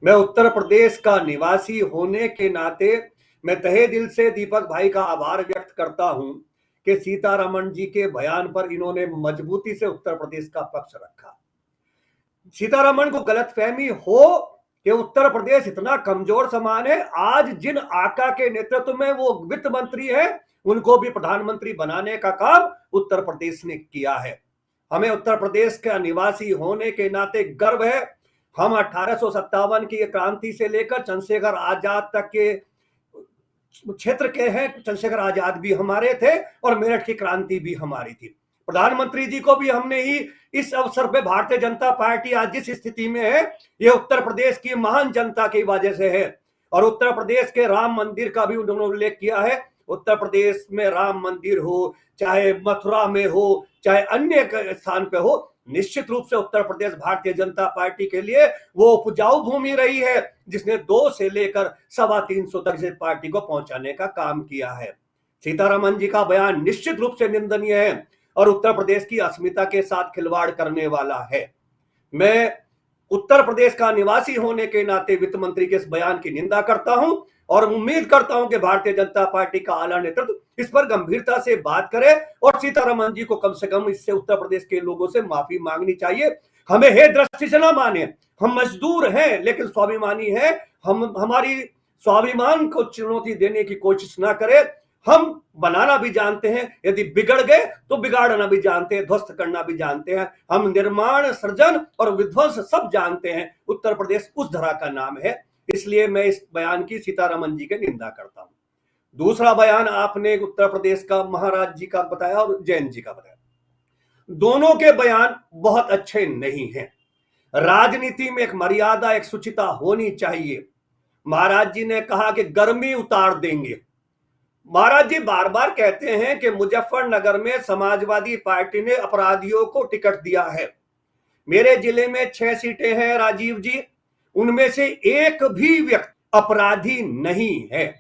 मैं उत्तर प्रदेश का निवासी होने के नाते मैं तहे दिल से दीपक भाई का आभार व्यक्त करता हूं कि सीतारमण जी के बयान पर इन्होंने मजबूती से उत्तर प्रदेश का पक्ष रखा। सीतारमण को गलतफहमी हो कि उत्तर प्रदेश इतना कमजोर समान है, आज जिन आका के नेतृत्व में वो वित्त मंत्री है, उनको भी प्रधानमंत्री बनाने का काम उत्तर प्रदेश ने किया है। हमें उत्तर प्रदेश का निवासी होने के नाते गर्व है। हम 1857 की क्रांति से लेकर चंद्रशेखर आजाद तक के क्षेत्र के हैं। चंद्रशेखर आजाद भी हमारे थे और मेरठ की क्रांति भी हमारी थी। प्रधानमंत्री जी को भी हमने ही इस अवसर पे भारतीय जनता पार्टी आज जिस स्थिति में है, ये उत्तर प्रदेश की महान जनता की वजह से है। और उत्तर प्रदेश के राम मंदिर का भी उन्होंने उल्लेख किया है। उत्तर प्रदेश में राम मंदिर हो, चाहे मथुरा में हो, चाहे अन्य स्थान पे हो, निश्चित रूप से उत्तर प्रदेश भारतीय जनता पार्टी के लिए वो उपजाऊ भूमि रही है, जिसने 2 से लेकर 325 तक से पार्टी को पहुंचाने का काम किया है। सीतारमण जी का बयान निश्चित रूप से निंदनीय है और उत्तर प्रदेश की अस्मिता के साथ खिलवाड़ करने वाला है। मैं उत्तर प्रदेश का निवासी होने के नाते वित्त मंत्री के इस बयान की निंदा करता हूं और उम्मीद करता हूं कि भारतीय जनता पार्टी का आला नेतृत्व इस पर गंभीरता से बात करे और सीतारमण जी को कम से कम इससे उत्तर प्रदेश के लोगों से माफी मांगनी चाहिए। हमें हे दृष्टि से ना माने, हम मजदूर हैं लेकिन स्वाभिमानी हैं। हम हमारी स्वाभिमान को चुनौती देने की कोशिश ना करें। हम बनाना भी जानते हैं, यदि बिगड़ गए तो बिगाड़ना भी जानते हैं, ध्वस्त करना भी जानते हैं। हम निर्माण, सृजन और विध्वंस सब जानते हैं। उत्तर प्रदेश उस धरा का नाम है, इसलिए मैं इस बयान की सीतारमण जी की निंदा करता हूं। दूसरा बयान आपने उत्तर प्रदेश का महाराज जी का बताया और जैन जी का बताया। दोनों के बयान बहुत अच्छे नहीं हैं। राजनीति में एक मर्यादा, एक शुचिता होनी चाहिए। महाराज जी ने कहा कि गर्मी उतार देंगे। महाराज जी बार बार कहते हैं कि मुजफ्फरनगर में समाजवादी पार्टी ने अपराधियों को टिकट दिया है। मेरे जिले में 6 सीटें हैं राजीव जी, उनमें से एक भी व्यक्ति अपराधी नहीं है।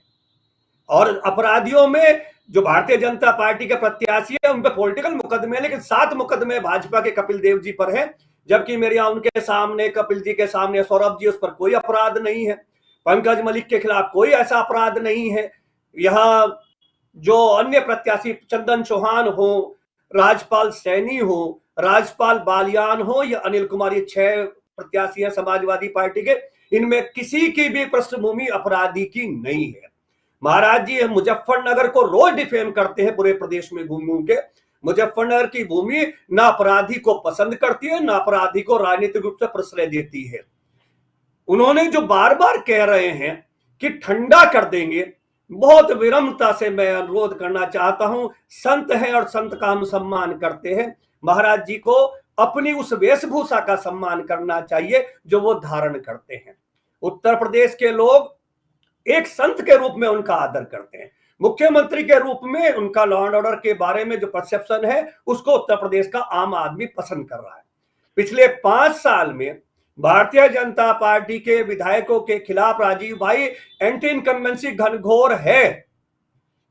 और अपराधियों में जो भारतीय जनता पार्टी के प्रत्याशी है उन पर पॉलिटिकल मुकदमे हैं, लेकिन 7 मुकदमे भाजपा के कपिल देव जी पर हैं, जबकि मेरे यहां उनके सामने, कपिल जी के सामने सौरभ जी, उस पर कोई अपराध नहीं है। पंकज मलिक के खिलाफ कोई ऐसा अपराध नहीं है। यहां जो अन्य प्रत्याशी चंदन चौहान हो, राजपाल सैनी हो, राजपाल बालियान हो या अनिल कुमार, ये 6 प्रत्याशी हैं समाजवादी पार्टी के, इनमें किसी की भी पृष्ठभूमि अपराधी की नहीं है। महाराज जी मुजफ्फरनगर को रोज डिफेम करते हैं पूरे प्रदेश में घूम घूम के। मुजफ्फरनगर की भूमि ना अपराधी को पसंद करती है, ना अपराधी को राजनीतिक रूप से प्रश्रय देती है। उन्होंने जो बार बार कह रहे हैं कि ठंडा कर देंगे, बहुत विनम्रता से मैं अनुरोध करना चाहता हूं। संत है और संत का हम सम्मान करते हैं। महाराज जी को अपनी उस वेशभूषा का सम्मान करना चाहिए जो वो धारण करते हैं। उत्तर प्रदेश के लोग एक संत के रूप में उनका आदर करते हैं। मुख्यमंत्री के रूप में उनका लॉ एंड ऑर्डर के बारे में जो परसेप्शन है, उसको उत्तर प्रदेश का आम आदमी पसंद कर रहा है। पिछले 5 साल में भारतीय जनता पार्टी के विधायकों के खिलाफ राजीव भाई एंटी इनकम्बेंसी घनघोर है,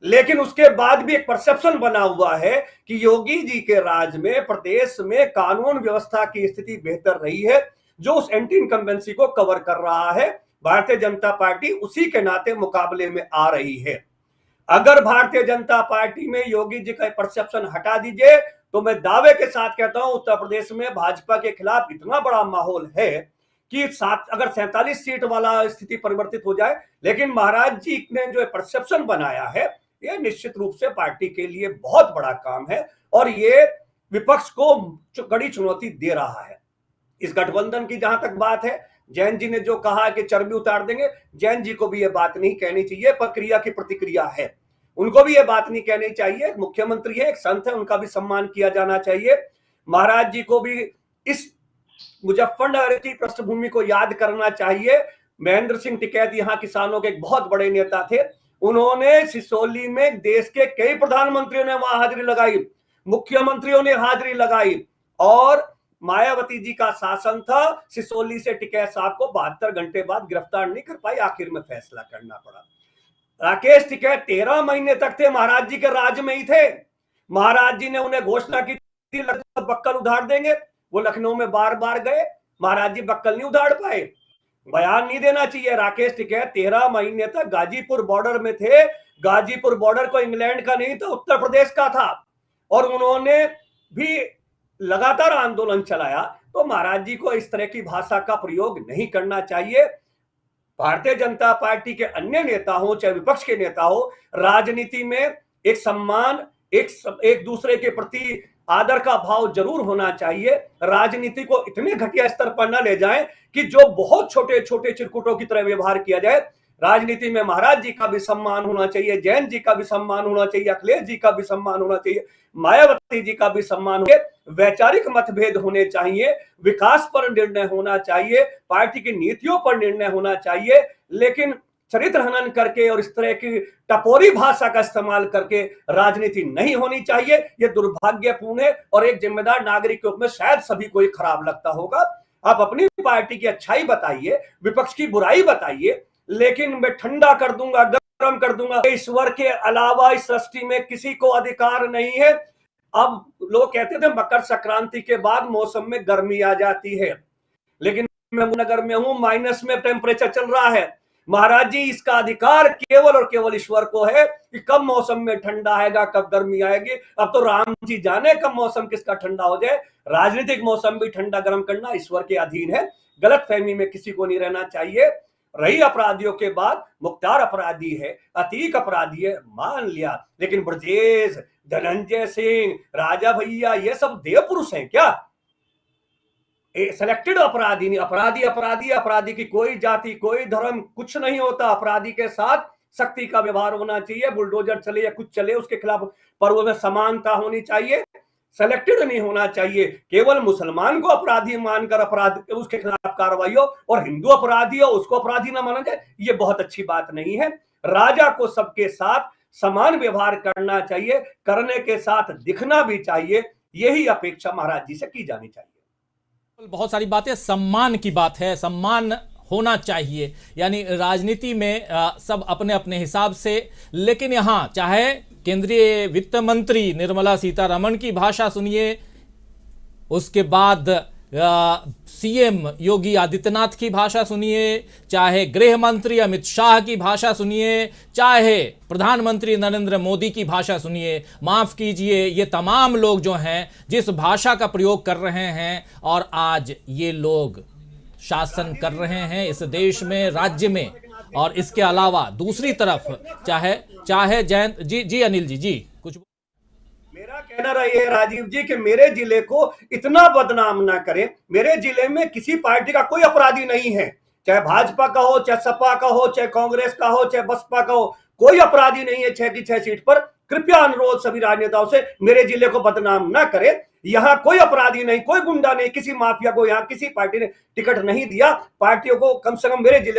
लेकिन उसके बाद भी एक परसेप्शन बना हुआ है कि योगी जी के राज में प्रदेश में कानून व्यवस्था की स्थिति बेहतर रही है, जो उस एंटी इनकम्बेंसी को कवर कर रहा है। भारतीय जनता पार्टी उसी के नाते मुकाबले में आ रही है। अगर भारतीय जनता पार्टी में योगी जी का परसेप्शन हटा दीजिए तो मैं दावे के साथ कहता हूं उत्तर प्रदेश में भाजपा के खिलाफ इतना बड़ा माहौल है कि अगर 47 सीट वाला स्थिति परिवर्तित हो जाए, लेकिन महाराज जी ने जो परसेप्शन बनाया है, यह निश्चित रूप से पार्टी के लिए बहुत बड़ा काम है और ये विपक्ष को कड़ी चुनौती दे रहा है। इस गठबंधन की जहां तक बात है, जैन जी ने जो कहा कि चर्बी उतार देंगे, जैन जी को भी यह बात नहीं कहनी चाहिए, प्रक्रिया की प्रतिक्रिया है, उनको भी यह बात नहीं कहनी चाहिए। एक मुख्यमंत्री है, एक संत है, उनका भी सम्मान किया जाना चाहिए। महाराज जी को भी इस मुजफ्फरनगर की पृष्ठभूमि को याद करना चाहिए। महेंद्र सिंह टिकैत यहाँ किसानों के एक बहुत बड़े नेता थे। उन्होंने सिसोली में देश के कई प्रधानमंत्रियों ने वहां हाजिरी लगाई, मुख्यमंत्रियों ने हाजिरी लगाई और मायावती जी का शासन था। सिसोली से टिकैत साहब को 72 घंटे बाद गिरफ्तार नहीं कर पाई, आखिर में फैसला करना पड़ा। राकेश टिकैत 13 महीने तक थे महाराज जी के राज में ही थे। महाराज जी ने उन्हें घोषणा की थी बक्कल उधार देंगे, वो लखनऊ में बार बार गए, महाराज जी बक्कल नहीं उधार पाए। बयान नहीं देना चाहिए। राकेश टिकैत 13 महीने तक गाजीपुर बॉर्डर में थे। गाजीपुर बॉर्डर को इंग्लैंड का नहीं था, उत्तर प्रदेश का था, और उन्होंने भी लगातार आंदोलन चलाया। तो महाराज जी को इस तरह की भाषा का प्रयोग नहीं करना चाहिए। भारतीय जनता पार्टी के अन्य नेता हो चाहे विपक्ष के नेता हो, राजनीति में एक सम्मान, एक दूसरे के प्रति आदर का भाव जरूर होना चाहिए। राजनीति को इतने घटिया स्तर पर न ले जाएं कि जो बहुत छोटे छोटे चिरकुटों की तरह व्यवहार किया जाए। राजनीति में महाराज जी का भी सम्मान होना चाहिए, जैन जी का भी सम्मान होना चाहिए, अखिलेश जी का भी सम्मान होना चाहिए, मायावती जी का भी सम्मान होना चाहिए। वैचारिक मतभेद होने चाहिए, विकास पर निर्णय होना चाहिए, पार्टी की नीतियों पर निर्णय होना चाहिए, लेकिन चरित्र हनन करके और इस तरह की टपोरी भाषा का इस्तेमाल करके राजनीति नहीं होनी चाहिए। यह दुर्भाग्यपूर्ण है और एक जिम्मेदार नागरिक के रूप में शायद सभी को ही खराब लगता होगा। आप अपनी पार्टी की अच्छाई बताइए, विपक्ष की बुराई बताइए, लेकिन मैं ठंडा कर दूंगा, गर्म कर दूंगा, ईश्वर के अलावा इस सृष्टि में किसी को अधिकार नहीं है। अब लोग कहते थे मकर संक्रांति के बाद मौसम में गर्मी आ जाती है, लेकिन मैं नगर में हूं, माइनस में टेम्परेचर चल रहा है। महाराज जी, इसका अधिकार केवल और केवल ईश्वर को है कि कब मौसम में ठंडा आएगा, कब गर्मी आएगी। अब तो राम जी जाने कब मौसम किसका ठंडा हो जाए। राजनीतिक मौसम भी ठंडा गर्म करना ईश्वर के अधीन है। गलत फहमी में किसी को नहीं रहना चाहिए। रही अपराधियों के बाद, मुख्तार अपराधी है, अतीक अपराधी है, मान लिया, लेकिन ब्रजेश, धनंजय सिंह, राजा भैया, ये सब देव पुरुष हैं क्या? सेलेक्टेड अपराधी नहीं। अपराधी अपराधी अपराधी की कोई जाति, कोई धर्म, कुछ नहीं होता। अपराधी के साथ सख्ती का व्यवहार होना चाहिए। बुलडोजर चले या कुछ चले, उसके खिलाफ, पर वो में समानता होनी चाहिए। सेलेक्टेड नहीं होना चाहिए। केवल मुसलमान को अपराधी मानकर अपराध उसके खिलाफ कार्रवाई हो और हिंदू अपराधी हो उसको अपराधी ना माना जाए, ये बहुत अच्छी बात नहीं है। राजा को सबके साथ समान व्यवहार करना चाहिए, करने के साथ दिखना भी चाहिए। यही अपेक्षा महाराज जी से की जानी चाहिए। बहुत सारी बातें, सम्मान की बात है, सम्मान होना चाहिए, यानी राजनीति में सब अपने अपने हिसाब से। लेकिन यहां चाहे केंद्रीय वित्त मंत्री निर्मला सीतारमण की भाषा सुनिए, उसके बाद सीएम योगी आदित्यनाथ की भाषा सुनिए, चाहे गृह मंत्री अमित शाह की भाषा सुनिए, चाहे प्रधानमंत्री नरेंद्र मोदी की भाषा सुनिए, माफ कीजिए, ये तमाम लोग जो हैं जिस भाषा का प्रयोग कर रहे हैं, और आज ये लोग शासन कर रहे हैं इस देश में, राज्य में, और इसके अलावा दूसरी तरफ चाहे जयंत जी अनिल जी कुछ। मेरा कहना रही है राजीव जी कि मेरे जिले को इतना बदनाम ना करें। मेरे जिले में किसी पार्टी का कोई अपराधी नहीं है, चाहे भाजपा का हो, चाहे सपा का हो, चाहे कांग्रेस का हो, चाहे बसपा का हो, कोई अपराधी नहीं है 6 की 6 सीट पर। कृपया अनुरोध सभी राजनेताओं से, मेरे जिले को बदनाम ना करें। यहां कोई अपराधी नहीं, कोई गुंडा नहीं, किसी माफिया को यहां किसी पार्टी ने टिकट नहीं दिया। पार्टियों को कम से कम मेरे जिले को